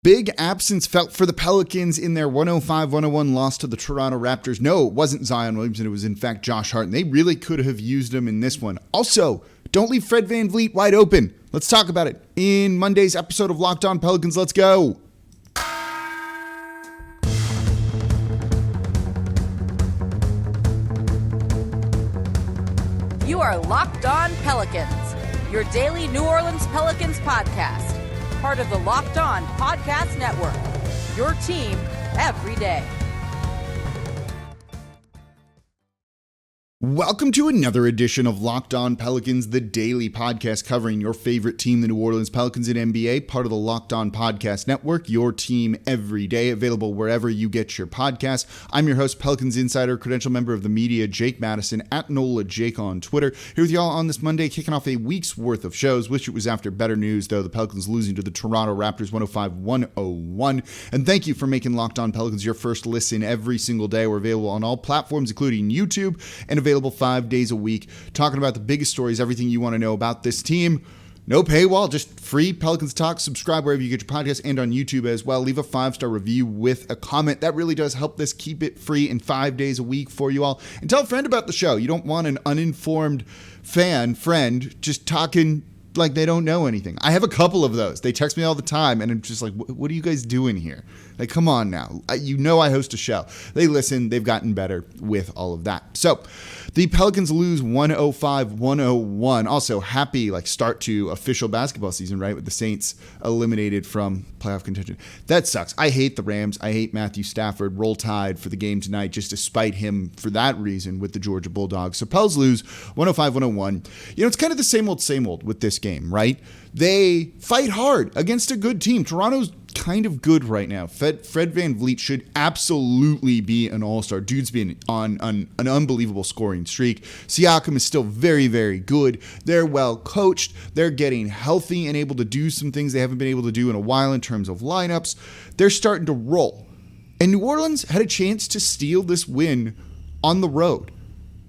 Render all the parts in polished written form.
Big absence felt for the Pelicans in their 105-101 loss to the Toronto Raptors. No, it wasn't Zion Williamson. It was, in fact, Josh Hart, and they really could have used him in this one. Also, don't leave Fred VanVleet wide open. Let's talk about it in Monday's episode of Locked On Pelicans. Let's go. You are Locked On Pelicans, your daily New Orleans Pelicans podcast. Part of the Locked On Podcast Network, your team every day. Welcome to another edition of Locked On Pelicans, the daily podcast covering your favorite team, the New Orleans Pelicans in NBA, part of the Locked On Podcast Network, your team every day, available wherever you get your podcasts. I'm your host, Pelicans Insider, credential member of the media, Jake Madison, at NOLA Jake on Twitter. Here with y'all on this Monday, kicking off a week's worth of shows. Wish it was after better news, though. The Pelicans losing to the Toronto Raptors 105-101. And thank you for making Locked On Pelicans your first listen every single day. We're available on all platforms, including YouTube, and available 5 days a week, talking about the biggest stories, everything you want to know about this team. No paywall, just free Pelicans talk. Subscribe wherever you get your podcasts and on YouTube as well. Leave a 5-star review with a comment. That really does help this keep it free and 5 days a week for you all. And tell a friend about the show. You don't want an uninformed friend just talking like they don't know anything. I have a couple of those. They text me all the time, and I'm just like, what are you guys doing here? Like, come on now. You know I host a show. They listen. They've gotten better with all of that. So the Pelicans lose 105-101. Also, happy start to official basketball season, right? With the Saints eliminated from playoff contention. That sucks. I hate the Rams. I hate Matthew Stafford. Roll Tide for the game tonight, just to spite him for that reason with the Georgia Bulldogs. So Pels lose 105-101. It's kind of the same old with this game, right? They fight hard against a good team. Toronto's kind of good right now. Fred VanVleet should absolutely be an all-star. Dude's been on an unbelievable scoring streak. Siakam is still very, very good. They're well coached. They're getting healthy and able to do some things they haven't been able to do in a while in terms of lineups. They're starting to roll. And New Orleans had a chance to steal this win on the road.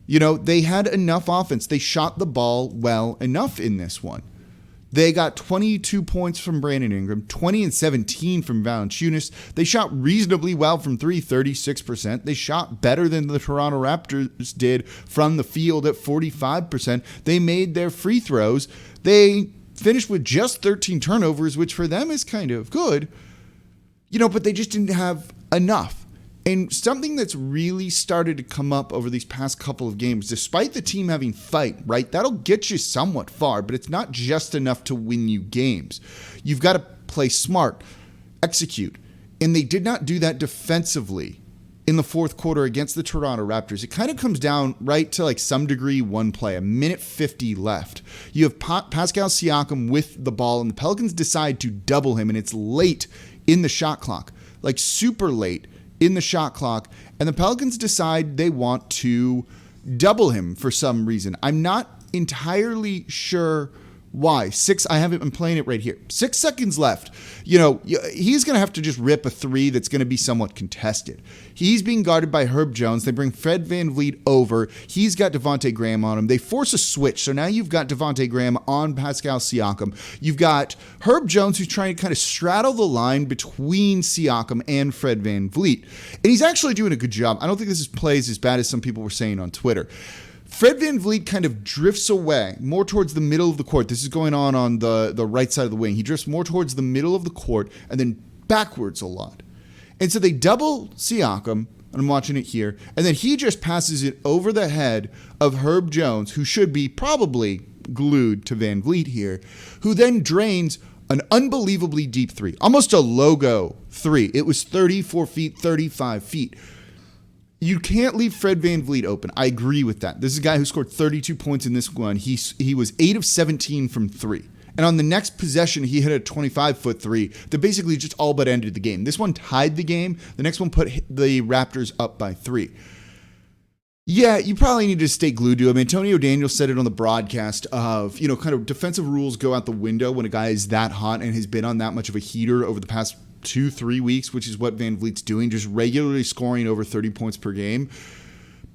They had enough offense. They shot the ball well enough in this one. They got 22 points from Brandon Ingram, 20 and 17 from Valanciunas. They shot reasonably well from 36%. They shot better than the Toronto Raptors did from the field at 45%. They made their free throws. They finished with just 13 turnovers, which for them is kind of good, but they just didn't have enough. And something that's really started to come up over these past couple of games, despite the team having fight, right? That'll get you somewhat far, but it's not just enough to win you games. You've got to play smart, execute. And they did not do that defensively in the fourth quarter against the Toronto Raptors. It kind of comes down right to some degree one play, a minute 50 left. You have Pascal Siakam with the ball, and the Pelicans decide to double him, and it's late in the shot clock, super late in the shot clock, and the Pelicans decide they want to double him for some reason. I'm not entirely sure why. I haven't been playing it right here. 6 seconds left. He's going to have to just rip a three that's going to be somewhat contested. He's being guarded by Herb Jones. They bring Fred VanVleet over. He's got Devonte Graham on him. They force a switch. So now you've got Devonte Graham on Pascal Siakam. You've got Herb Jones who's trying to kind of straddle the line between Siakam and Fred VanVleet. And he's actually doing a good job. I don't think this plays as bad as some people were saying on Twitter. Fred VanVleet kind of drifts away more towards the middle of the court. This is going on the right side of the wing. He drifts more towards the middle of the court and then backwards a lot. And so they double Siakam, and I'm watching it here, and then he just passes it over the head of Herb Jones, who should be probably glued to VanVleet here, who then drains an unbelievably deep three, almost a logo three. It was 34 feet, 35 feet. You can't leave Fred VanVleet open. I agree with that. This is a guy who scored 32 points in this one. He was 8 of 17 from 3. And on the next possession, he hit a 25-foot three that basically just all but ended the game. This one tied the game. The next one put the Raptors up by 3. Yeah, you probably need to stay glued to him. Antonio Daniels said it on the broadcast of, kind of defensive rules go out the window when a guy is that hot and has been on that much of a heater over the past 2-3 weeks, which is what VanVleet's doing, just regularly scoring over 30 points per game.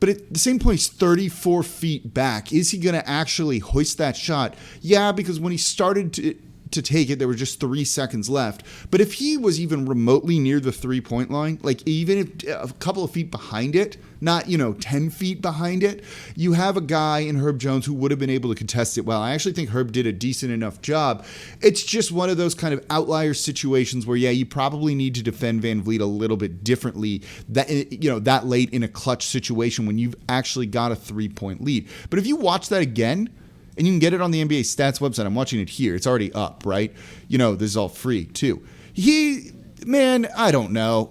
But at the same point, he's 34 feet back. Is he going to actually hoist that shot? Yeah, because when he started to take it. There were just 3 seconds left. But if he was even remotely near the 3-point line, like even if a couple of feet behind it, not, 10 feet behind it, you have a guy in Herb Jones who would have been able to contest it well. I actually think Herb did a decent enough job. It's just one of those kind of outlier situations where, you probably need to defend VanVleet a little bit differently that late in a clutch situation when you've actually got a 3-point lead. But if you watch that again, and you can get it on the NBA stats website. I'm watching it here. It's already up, right? This is all free too. I don't know.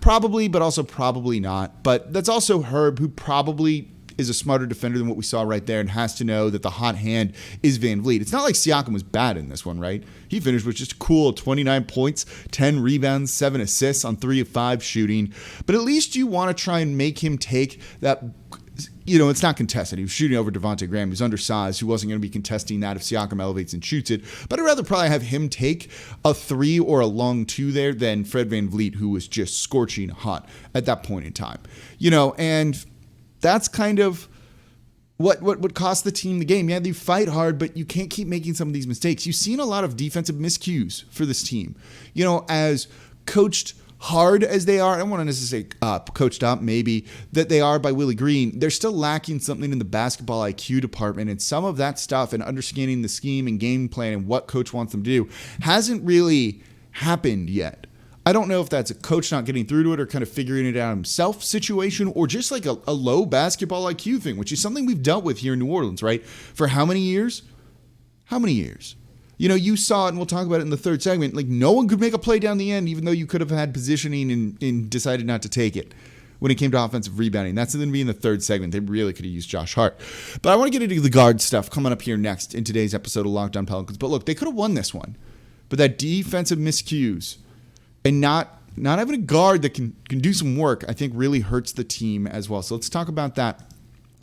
Probably, but also probably not. But that's also Herb, who probably is a smarter defender than what we saw right there and has to know that the hot hand is VanVleet. It's not like Siakam was bad in this one, right? He finished with just cool 29 points, 10 rebounds, 7 assists on 3 of 5 shooting. But at least you want to try and make him take that. It's not contested. He was shooting over Devonte Graham, who's undersized, who wasn't going to be contesting that if Siakam elevates and shoots it. But I'd rather probably have him take a 3 or a long 2 there than Fred VanVleet, who was just scorching hot at that point in time. And that's kind of what cost the team the game. Yeah, they fight hard, but you can't keep making some of these mistakes. You've seen a lot of defensive miscues for this team. As coached hard as they are, I don't want to necessarily say coached up, maybe, that they are by Willie Green, they're still lacking something in the basketball IQ department, and some of that stuff and understanding the scheme and game plan and what coach wants them to do hasn't really happened yet. I don't know if that's a coach not getting through to it or kind of figuring it out himself situation, or just like a low basketball IQ thing, which is something we've dealt with here in New Orleans, right? For how many years? You saw it, and we'll talk about it in the third segment. Like, no one could make a play down the end, even though you could have had positioning and decided not to take it when it came to offensive rebounding. That's going to be in the third segment. They really could have used Josh Hart. But I want to get into the guard stuff coming up here next in today's episode of Locked On Pelicans. But look, they could have won this one. But that defensive miscues and not having a guard that can do some work, I think really hurts the team as well. So let's talk about that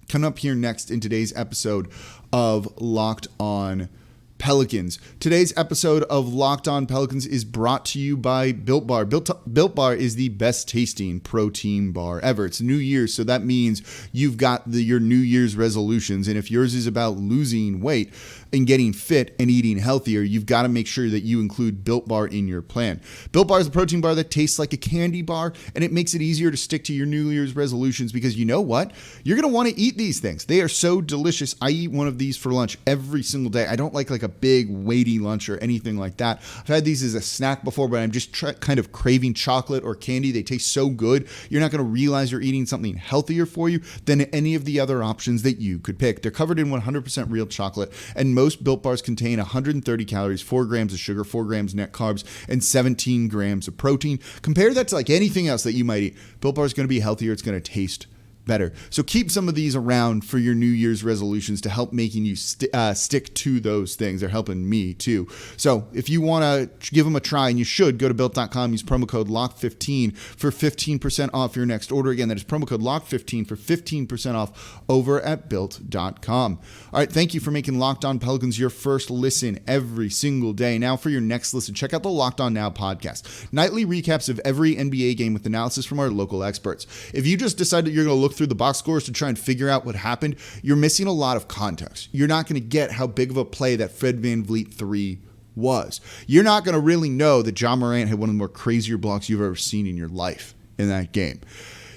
coming up here next in today's episode of Locked On Pelicans. Today's episode of Locked On Pelicans is brought to you by Built Bar. Built Bar is the best tasting protein bar ever. It's New Year's, so that means you've got your New Year's resolutions. And if yours is about losing weight and getting fit and eating healthier, you've got to make sure that you include Built Bar in your plan. Built Bar is a protein bar that tastes like a candy bar, and it makes it easier to stick to your New Year's resolutions because you know what? You're going to want to eat these things. They are so delicious. I eat one of these for lunch every single day. I don't like a big weighty lunch or anything like that. I've had these as a snack before, but I'm just kind of craving chocolate or candy. They taste so good. You're not going to realize you're eating something healthier for you than any of the other options that you could pick. They're covered in 100% real chocolate, and most Built Bars contain 130 calories, 4 grams of sugar, 4 grams net carbs, and 17 grams of protein. Compare that to anything else that you might eat. Built Bar is going to be healthier. It's going to taste better. So keep some of these around for your New Year's resolutions to help making you stick to those things. They're helping me too. So if you want to give them a try, and you should, go to Built.com, use promo code LOCK15 for 15% off your next order. Again, that is promo code LOCK15 for 15% off over at Built.com. All right, thank you for making Locked On Pelicans your first listen every single day. Now for your next listen, check out the Locked On Now podcast. Nightly recaps of every NBA game with analysis from our local experts. If you just decide that you're going to look through the box scores to try and figure out what happened, you're missing a lot of context. You're not going to get how big of a play that Fred VanVleet 3 was. You're not going to really know that John Morant had one of the more crazier blocks you've ever seen in your life in that game.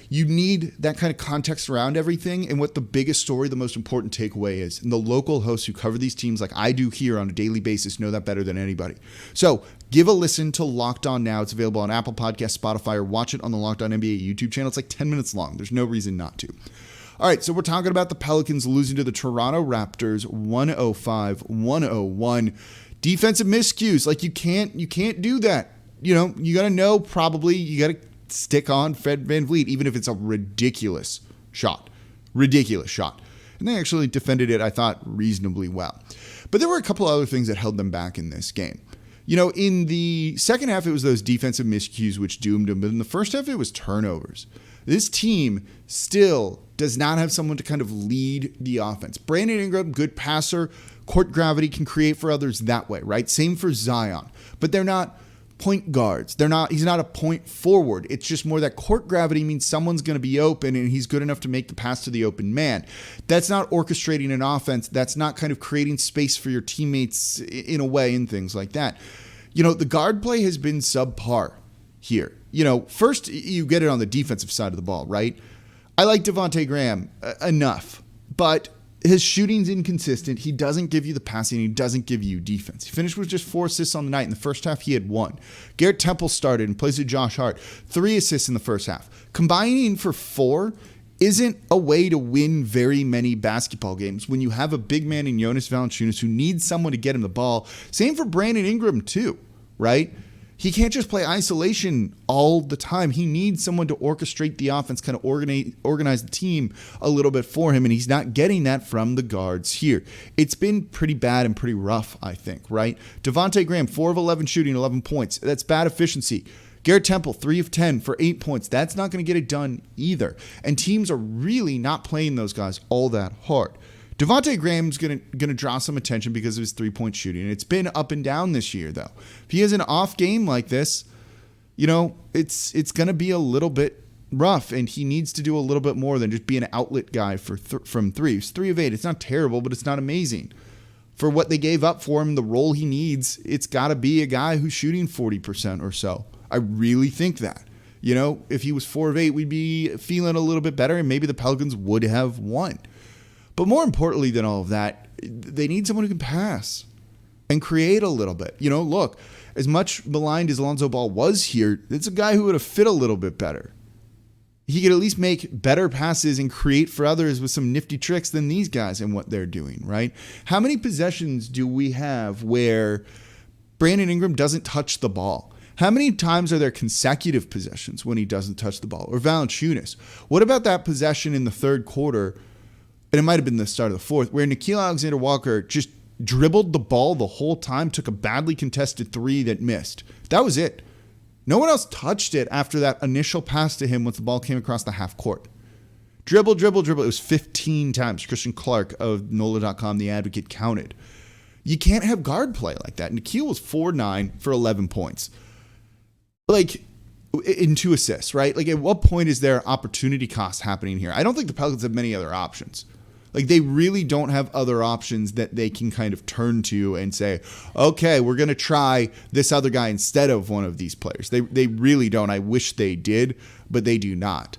You need that kind of context around everything and what the biggest story, the most important takeaway is. And the local hosts who cover these teams like I do here on a daily basis know that better than anybody. So give a listen to Locked On Now. It's available on Apple Podcasts, Spotify, or watch it on the Locked On NBA YouTube channel. It's 10 minutes long. There's no reason not to. All right, so we're talking about the Pelicans losing to the Toronto Raptors 105-101. Defensive miscues. You can't do that. You got to know probably you got to stick on Fred VanVleet, even if it's a ridiculous shot. And they actually defended it, I thought, reasonably well. But there were a couple other things that held them back in this game. In the second half, it was those defensive miscues which doomed them. But in the first half, it was turnovers. This team still does not have someone to kind of lead the offense. Brandon Ingram, good passer, court gravity, can create for others that way, right? Same for Zion. But they're not point guards. He's not a point forward. It's just more that court gravity means someone's going to be open and he's good enough to make the pass to the open man. That's not orchestrating an offense. That's not kind of creating space for your teammates in a way and things like that. The guard play has been subpar here. First you get it on the defensive side of the ball, right? I like Devonte Graham enough, but his shooting's inconsistent. He doesn't give you the passing. He doesn't give you defense. He finished with just 4 assists on the night. In the first half, he had 1. Garrett Temple started and plays with Josh Hart. 3 assists in the first half. Combining for 4 isn't a way to win very many basketball games when you have a big man in Jonas Valanciunas who needs someone to get him the ball. Same for Brandon Ingram too, right? He can't just play isolation all the time. He needs someone to orchestrate the offense, kind of organize the team a little bit for him, and he's not getting that from the guards here. It's been pretty bad and pretty rough, I think, right? Devonte Graham, 4 of 11 shooting, 11 points. That's bad efficiency. Garrett Temple, 3 of 10 for 8 points. That's not going to get it done either. And teams are really not playing those guys all that hard. Devonte Graham's going to draw some attention because of his 3-point shooting. It's been up and down this year, though. If he has an off game like this, it's going to be a little bit rough, and he needs to do a little bit more than just be an outlet guy from 3. He's 3 of 8. It's not terrible, but it's not amazing. For what they gave up for him, the role he needs, it's got to be a guy who's shooting 40% or so. I really think that. If he was 4 of 8, we'd be feeling a little bit better, and maybe the Pelicans would have won. But more importantly than all of that, they need someone who can pass and create a little bit. Look, as much maligned as Lonzo Ball was here, it's a guy who would have fit a little bit better. He could at least make better passes and create for others with some nifty tricks than these guys and what they're doing, right? How many possessions do we have where Brandon Ingram doesn't touch the ball? How many times are there consecutive possessions when he doesn't touch the ball? Or Valanciunas? What about that possession in the third quarter? And it might have been the start of the fourth, where Nickeil Alexander-Walker just dribbled the ball the whole time, took a badly contested 3 that missed. That was it. No one else touched it after that initial pass to him once the ball came across the half court. Dribble, dribble, dribble. It was 15 times. Christian Clark of NOLA.com, the advocate, counted. You can't have guard play like that. Nickeil was 4-9 for 11 points. In 2 assists, right? At what point is there opportunity cost happening here? I don't think the Pelicans have many other options. They really don't have other options that they can kind of turn to and say, okay, we're going to try this other guy instead of one of these players. They really don't. I wish they did, but they do not.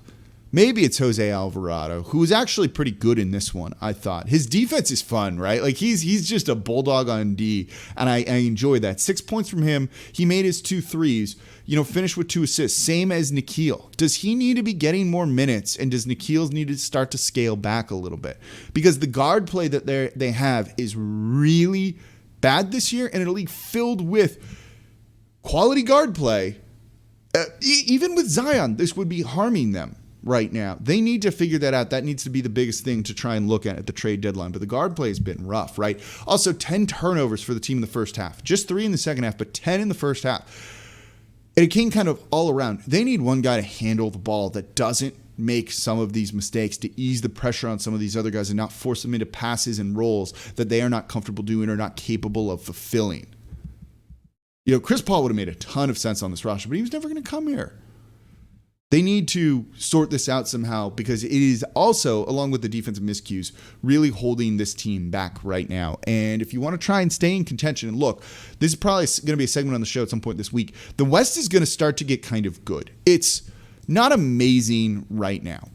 Maybe it's Jose Alvarado, who was actually pretty good in this one, I thought. His defense is fun, right? He's just a bulldog on D, and I enjoy that. 6 points from him. He made his 2 threes, finished with 2 assists, same as Nickeil. Does he need to be getting more minutes, and does Nickeil need to start to scale back a little bit? Because the guard play that they have is really bad this year, and in a league filled with quality guard play. Even with Zion, this would be harming them right now. They need to figure that out. That needs to be the biggest thing to try and look at the trade deadline. But the guard play has been rough, right? Also, 10 turnovers for the team in the first half. Just 3 in the second half, but 10 in the first half. And it came kind of all around. They need one guy to handle the ball that doesn't make some of these mistakes, to ease the pressure on some of these other guys and not force them into passes and roles that they are not comfortable doing or not capable of fulfilling. Chris Paul would have made a ton of sense on this roster, but he was never going to come here. They need to sort this out somehow, because it is also, along with the defensive miscues, really holding this team back right now. And if you want to try and stay in contention, and look, this is probably going to be a segment on the show at some point this week, the West is going to start to get kind of good. It's not amazing right now.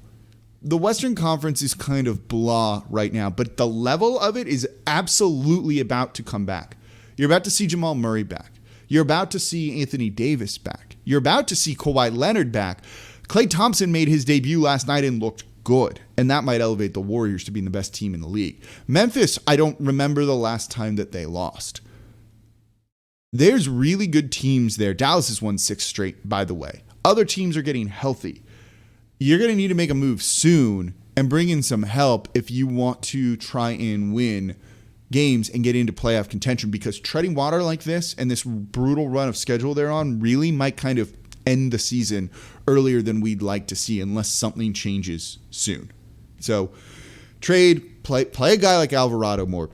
The Western Conference is kind of blah right now, but the level of it is absolutely about to come back. You're about to see Jamal Murray back. You're about to see Anthony Davis back. You're about to see Kawhi Leonard back. Klay Thompson made his debut last night and looked good, and that might elevate the Warriors to being the best team in the league. Memphis, I don't remember the last time that they lost. There's really good teams there. Dallas has won 6 straight, by the way. Other teams are getting healthy. You're going to need to make a move soon and bring in some help if you want to try and win games and get into playoff contention, because treading water like this and this brutal run of schedule they're on really might kind of end the season earlier than we'd like to see, unless something changes soon. So play a guy like Alvarado more.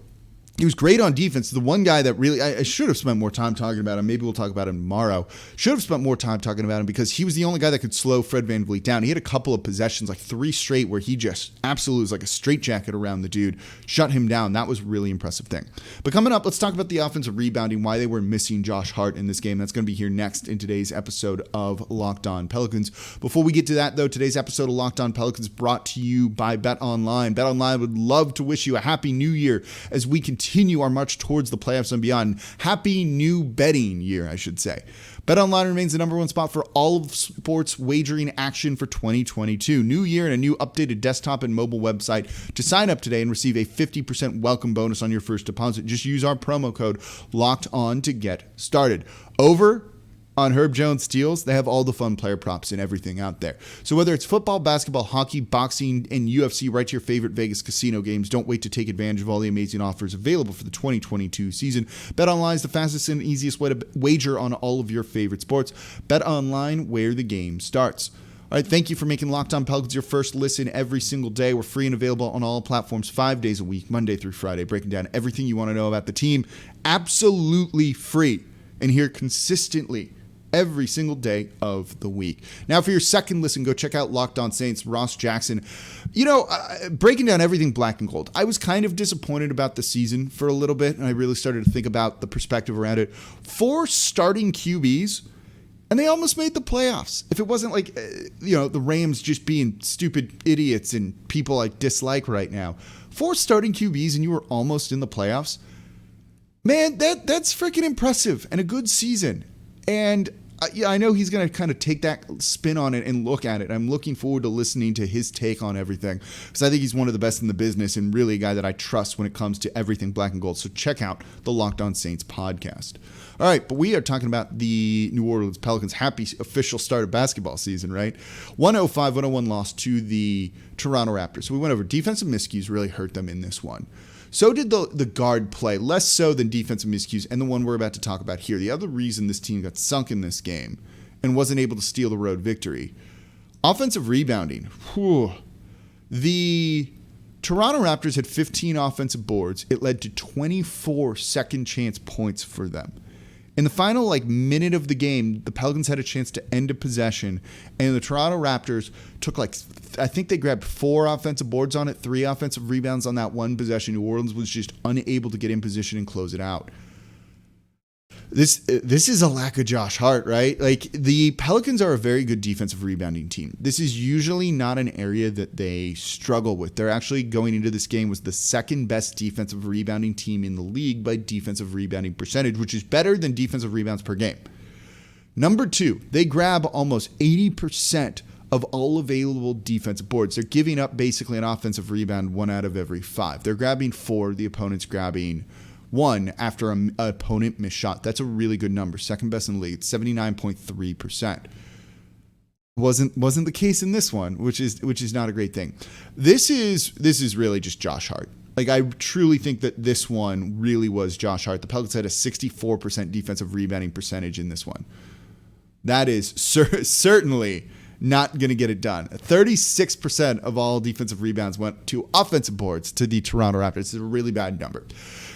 He was great on defense. The one guy that really, I should have spent more time talking about him. Maybe we'll talk about him tomorrow. Should have spent more time talking about him because he was the only guy that could slow Fred VanVleet down. He had a couple of possessions, like 3 straight, where he just absolutely was like a straitjacket around the dude, shut him down. That was a really impressive thing. But coming up, let's talk about the offensive rebounding, why they were missing Josh Hart in this game. That's going to be here next in today's episode of Locked On Pelicans. Before we get to that, though, today's episode of Locked On Pelicans is brought to you by BetOnline. BetOnline would love to wish you a happy new year as we continue our march towards the playoffs and beyond. Happy new betting year, I should say. BetOnline remains the number one spot for all of sports wagering action for 2022. New year and a new updated desktop and mobile website. To sign up today and receive a 50% welcome bonus on your first deposit, just use our promo code LOCKEDON to get started. Over on Herb Jones Steals, they have all the fun player props and everything out there. So whether it's football, basketball, hockey, boxing, and UFC, right to your favorite Vegas casino games, don't wait to take advantage of all the amazing offers available for the 2022 season. BetOnline is the fastest and easiest way to wager on all of your favorite sports. BetOnline, where the game starts. All right, thank you for making Locked On Pelicans your first listen every single day. We're free and available on all platforms 5 days a week, Monday through Friday, breaking down everything you want to know about the team. Absolutely free. And here consistently every single day of the week. Now, for your second listen, go check out Locked On Saints, Ross Jackson. Breaking down everything black and gold. I was kind of disappointed about the season for a little bit, and I really started to think about the perspective around it. 4 starting QBs, and they almost made the playoffs. If it wasn't like, the Rams just being stupid idiots and people I dislike right now. 4 starting QBs, and you were almost in the playoffs. Man, that's freaking impressive and a good season. And I know he's going to kind of take that spin on it and look at it. I'm looking forward to listening to his take on everything because I think he's one of the best in the business and really a guy that I trust when it comes to everything black and gold. So check out the Locked On Saints podcast. All right, but we are talking about the New Orleans Pelicans' happy official start of basketball season, right? 105-101 loss to the Toronto Raptors. So we went over defensive miscues really hurt them in this one. So did the guard play, less so than defensive miscues, and the one we're about to talk about here. The other reason this team got sunk in this game and wasn't able to steal the road victory. Offensive rebounding. Whew. The Toronto Raptors had 15 offensive boards. It led to 24 second chance points for them. In the final minute of the game, the Pelicans had a chance to end a possession, and the Toronto Raptors took I think they grabbed 4 offensive boards on it, 3 offensive rebounds on that one possession. New Orleans was just unable to get in position and close it out. This is a lack of Josh Hart, right? The Pelicans are a very good defensive rebounding team. This is usually not an area that they struggle with. They're actually going into this game was the second best defensive rebounding team in the league by defensive rebounding percentage, which is better than defensive rebounds per game. Number 2, they grab almost 80% of all available defensive boards. They're giving up basically an offensive rebound 1 out of every 5. They're grabbing 4. The opponent's grabbing 1 after an opponent missed shot. That's a really good number. Second best in the league, 79.3%. Wasn't the case in this one, which is not a great thing. This is really just Josh Hart. I truly think that this one really was Josh Hart. The Pelicans had a 64% defensive rebounding percentage in this one. That is certainly not going to get it done. 36% of all defensive rebounds went to offensive boards to the Toronto Raptors. It's a really bad number.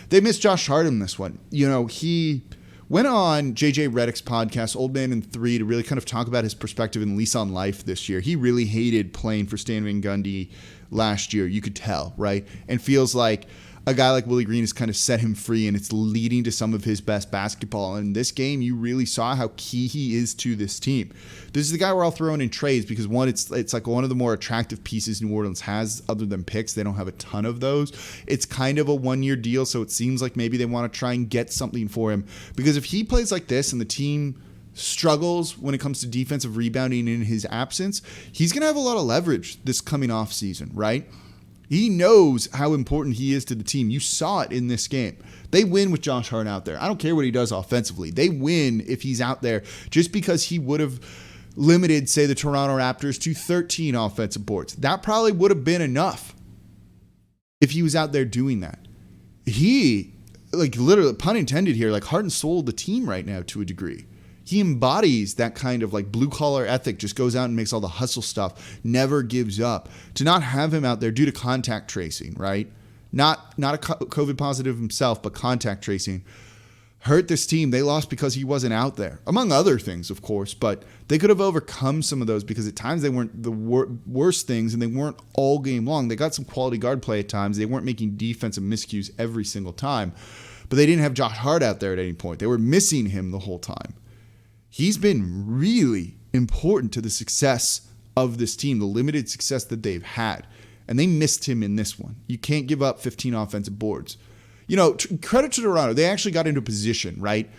They missed Josh Hart in this one. He went on JJ Redick's podcast, Old Man in 3, to really kind of talk about his perspective and lease on life this year. He really hated playing for Stan Van Gundy last year. You could tell, right? And feels like a guy like Willie Green has kind of set him free, and it's leading to some of his best basketball. And in this game, you really saw how key he is to this team. This is the guy we're all throwing in trades because, one, it's like one of the more attractive pieces New Orleans has other than picks. They don't have a ton of those. It's kind of a one-year deal, so it seems like maybe they want to try and get something for him. Because if he plays like this and the team struggles when it comes to defensive rebounding in his absence, he's going to have a lot of leverage this coming off season, right? He knows how important he is to the team. You saw it in this game. They win with Josh Hart out there. I don't care what he does offensively. They win if he's out there just because he would have limited, say, the Toronto Raptors to 13 offensive boards. That probably would have been enough if he was out there doing that. He, literally, pun intended here, heart and soul of the team right now to a degree. He embodies that kind of blue-collar ethic, just goes out and makes all the hustle stuff, never gives up. To not have him out there due to contact tracing, right? not a COVID positive himself, but contact tracing, hurt this team. They lost because he wasn't out there, among other things, of course, but they could have overcome some of those because at times they weren't the worst things and they weren't all game long. They got some quality guard play at times. They weren't making defensive miscues every single time, but they didn't have Josh Hart out there at any point. They were missing him the whole time. He's been really important to the success of this team, the limited success that they've had, and they missed him in this one. You can't give up 15 offensive boards. Credit to Toronto. They actually got into position, right?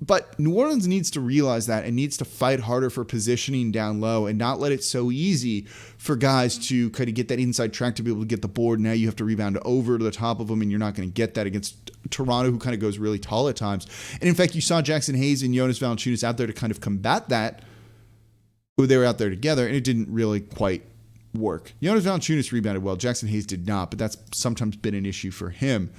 But New Orleans needs to realize that and needs to fight harder for positioning down low and not let it so easy for guys to kind of get that inside track to be able to get the board. Now you have to rebound over to the top of them, and you're not going to get that against Toronto, who kind of goes really tall at times. And in fact, you saw Jackson Hayes and Jonas Valanciunas out there to kind of combat that. They were out there together, and it didn't really quite work. Jonas Valanciunas rebounded well. Jackson Hayes did not, but that's sometimes been an issue for him.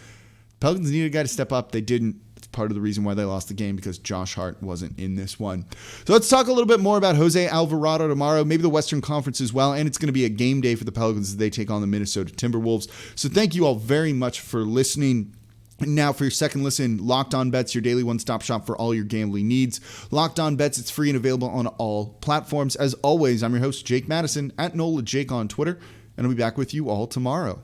Pelicans needed a guy to step up. They didn't. It's part of the reason why they lost the game because Josh Hart wasn't in this one. So let's talk a little bit more about Jose Alvarado tomorrow, maybe the Western Conference as well, and it's going to be a game day for the Pelicans as they take on the Minnesota Timberwolves. So thank you all very much for listening. Now for your second listen, Locked On Bets, your daily one-stop shop for all your gambling needs. Locked On Bets, it's free and available on all platforms. As always, I'm your host, Jake Madison, at NOLAJake on Twitter, and I'll be back with you all tomorrow.